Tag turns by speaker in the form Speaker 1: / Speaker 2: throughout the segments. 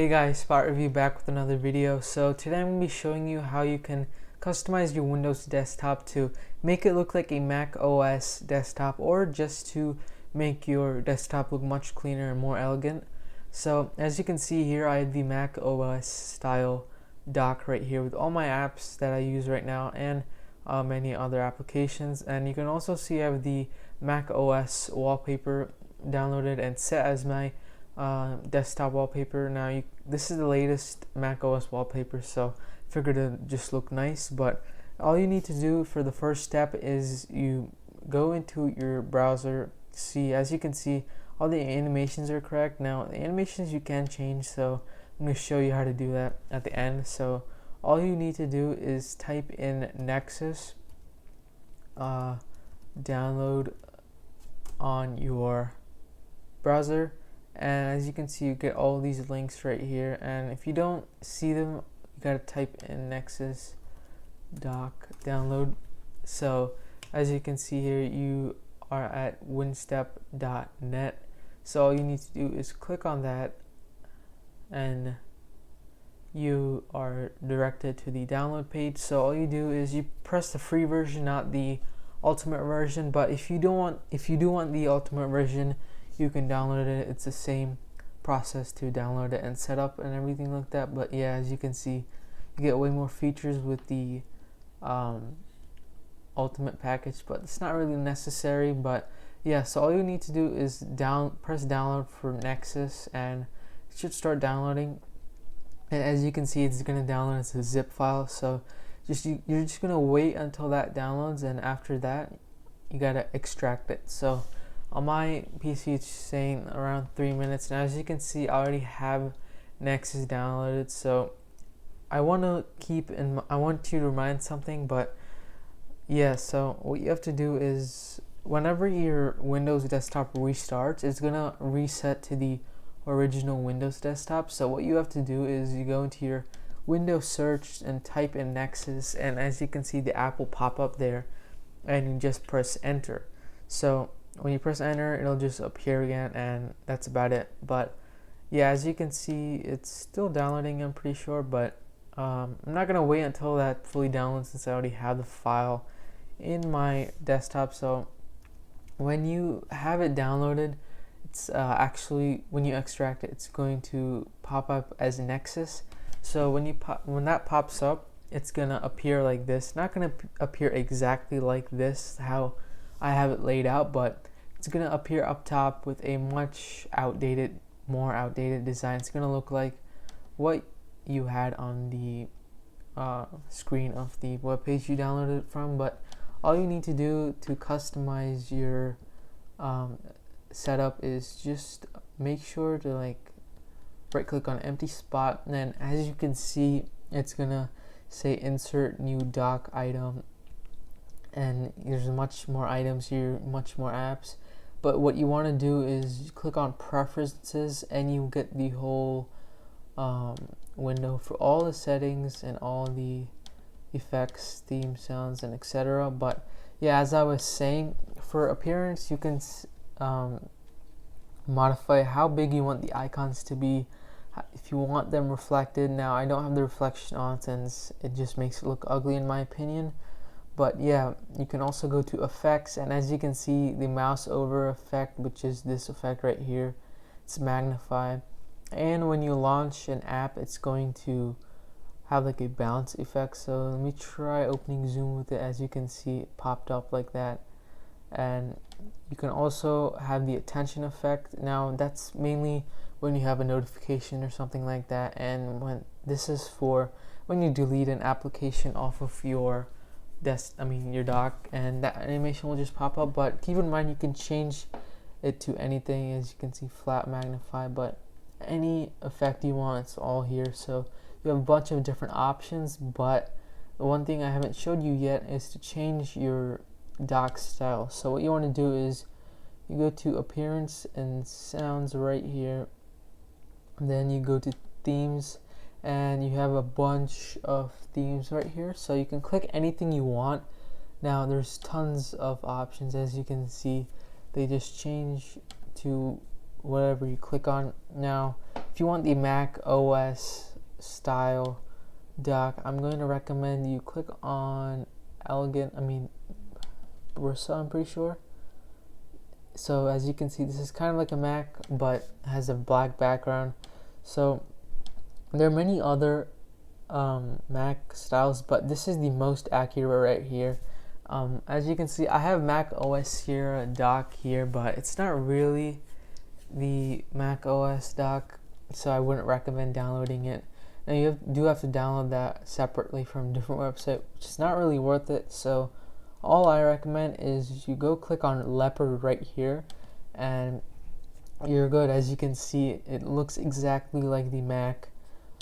Speaker 1: Hey guys, Spot Review back with another video. So today I'm going to be showing you how you can customize your Windows desktop to make it look like a Mac OS desktop, or just to make your desktop look much cleaner and more elegant. So as you can see here, I have the Mac OS style dock right here with all my apps that I use right now and many other applications. And you can also see I have the Mac OS wallpaper downloaded and set as my desktop wallpaper. Now this is the latest Mac OS wallpaper, so figured it just look nice. But all you need to do for the first step is you go into your browser. As you can see, all the animations are correct. Now the animations you can change, so I'm going to show you how to do that at the end. So all you need to do is type in Nexus download on your browser, and as you can see, you get all these links right here. And if you don't see them, you gotta type in Nexus dock download. So as you can see here, you are at winstep.net. So all you need to do is click on that and you are directed to the download page. So all you do is you press the free version, not the ultimate version. But if you do want the ultimate version, you can download it. It's the same process to download it and set up and everything like that. But yeah, as you can see, you get way more features with the ultimate package, but it's not really necessary. But yeah, so all you need to do is press download for Nexus, and it should start downloading. And as you can see, it's going to download as a zip file. So you're just going to wait until that downloads, and after that you got to extract it. So on my PC, it's saying around 3 minutes. Now as you can see, I already have Nexus downloaded. So I want you to remind something. But yeah, so what you have to do is whenever your Windows desktop restarts, it's gonna reset to the original Windows desktop. So what you have to do is you go into your Windows search and type in Nexus, and as you can see, the app will pop up there, and you just press enter. So when you press enter, it'll just appear again, and that's about it. But yeah, as you can see, it's still downloading, I'm pretty sure. But I'm not gonna wait until that fully downloads, since I already have the file in my desktop. So when you have it downloaded, it's actually, when you extract it, it's going to pop up as Nexus. So when that pops up, it's gonna appear like this. Not gonna appear exactly like this, how I have it laid out, but it's gonna appear up top with a more outdated design. It's gonna look like what you had on the screen of the web page you downloaded it from. But all you need to do to customize your setup is just make sure to right click on empty spot, and then as you can see, it's gonna say insert new dock item, and there's much more items here, much more apps. But what you want to do is click on preferences, and you get the whole window for all the settings and all the effects, theme, sounds, and etc. But yeah, as I was saying, for appearance, you can modify how big you want the icons to be, if you want them reflected. Now I don't have the reflection on, since it just makes it look ugly in my opinion. But yeah, you can also go to effects, and as you can see, the mouse over effect, which is this effect right here, it's magnified. And when you launch an app, it's going to have like a bounce effect. So let me try opening Zoom with it. As you can see, it popped up like that. And you can also have the attention effect. Now that's mainly when you have a notification or something like that, and this is for when you delete an application off of your your dock, and that animation will just pop up. But keep in mind, you can change it to anything. As you can see, flat, magnify, but any effect you want, it's all here. So you have a bunch of different options. But the one thing I haven't showed you yet is to change your dock style. So what you want to do is you go to appearance and sounds right here, and then you go to themes, and you have a bunch of themes right here. So you can click anything you want. Now there's tons of options. As you can see, they just change to whatever you click on. Now if you want the Mac OS style dock, I'm going to recommend you click on Bristol, I'm pretty sure. So as you can see, this is kind of like a Mac but has a black background. So there are many other Mac styles, but this is the most accurate right here. As you can see, I have Mac OS Sierra dock here, but it's not really the Mac OS dock, so I wouldn't recommend downloading it. Now you do have to download that separately from a different website, which is not really worth it. So all I recommend is you go click on Leopard right here and you're good. As you can see, it looks exactly like the Mac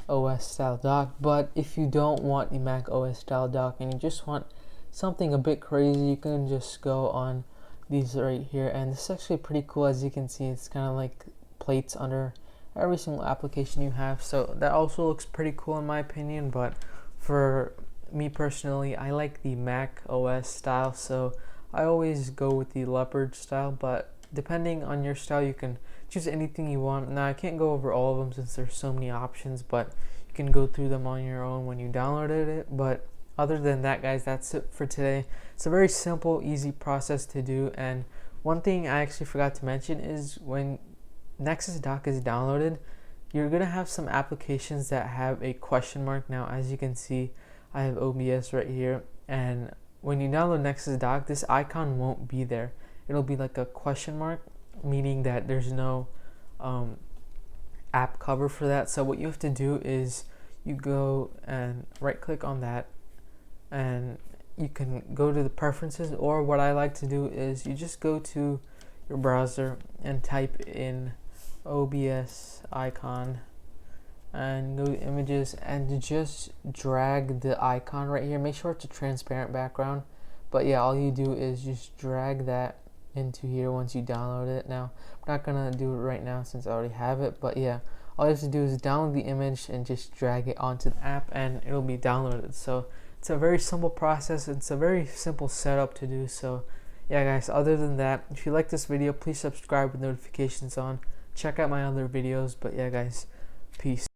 Speaker 1: OS style dock. But if you don't want the Mac OS style dock and you just want something a bit crazy, you can just go on these right here, and this is actually pretty cool. As you can see, it's kind of like plates under every single application you have, so that also looks pretty cool in my opinion. But for me personally, I like the Mac OS style, so I always go with the Leopard style. But depending on your style, you can choose anything you want. Now I can't go over all of them since there's so many options, but you can go through them on your own when you downloaded it. But other than that, guys, that's it for today. It's a very simple, easy process to do. And one thing I actually forgot to mention is when Nexus Dock is downloaded, you're gonna have some applications that have a question mark. Now as you can see, I have OBS right here, and when you download Nexus Dock, this icon won't be there. It'll be like a question mark, meaning that there's no app cover for that. So what you have to do is you go and right click on that, and you can go to the preferences, or what I like to do is you just go to your browser and type in OBS icon and go to images and just drag the icon right here. Make sure it's a transparent background, but yeah, all you do is just drag that into here once you download it. Now I'm not gonna do it right now since I already have it, but yeah, all you have to do is download the image and just drag it onto the app and it'll be downloaded. So it's a very simple process. It's a very simple setup to do. So yeah, guys, other than that, if you like this video, please subscribe with notifications on. Check out my other videos. But yeah, guys, peace.